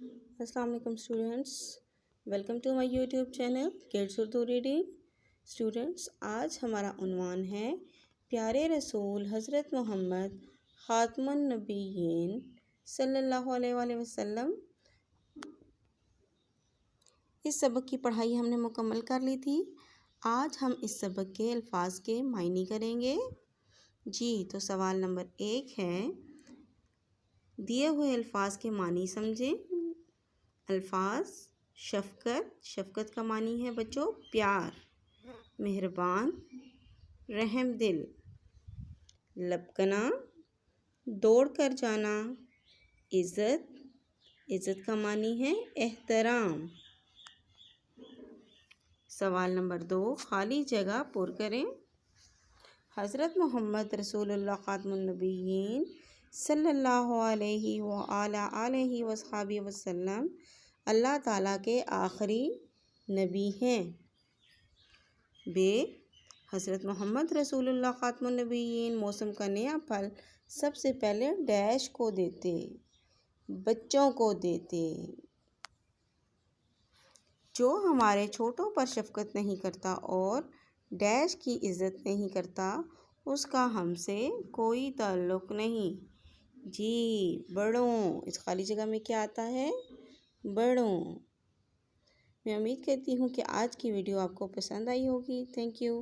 السلام علیکم students, welcome to my YouTube channel kids Urdu reading. Students, آج ہمارا عنوان ہے پیارے رسول حضرت محمد خاتم النبیین صلی اللہ علیہ وآلہ وسلم۔ اس سبق کی پڑھائی ہم نے مکمل کر لی تھی۔ آج ہم اس سبق کے الفاظ کے معنی کریں گے۔ تو سوال نمبر 1 ہے، دیے ہوئے الفاظ کے معنی سمجھیں۔ الفاظ: شفقت، شفقت کا معنی ہے بچوں پیار، مہربان، رحم دل، لپکنا، دوڑ کر جانا، عزت، عزت کا معنی ہے احترام۔ سوال نمبر 2، خالی جگہ پر کریں۔ حضرت محمد رسول اللہ خاتم النبیین صلی اللہ علیہ وآلہ وصحبہ وسلم اللہ تعالیٰ کے آخری نبی ہیں۔ حضرت محمد رسول اللہ خاتم النبیین موسم کا نیا پھل سب سے پہلے ڈیش کو دیتے، بچوں کو دیتے۔ جو ہمارے چھوٹوں پر شفقت نہیں کرتا اور ڈیش کی عزت نہیں کرتا، اس کا ہم سے کوئی تعلق نہیں۔ بڑوں، اس خالی جگہ میں کیا آتا ہے؟ بڑوں۔ میں امید کرتی ہوں کہ آج کی ویڈیو آپ کو پسند آئی ہوگی۔ Thank you.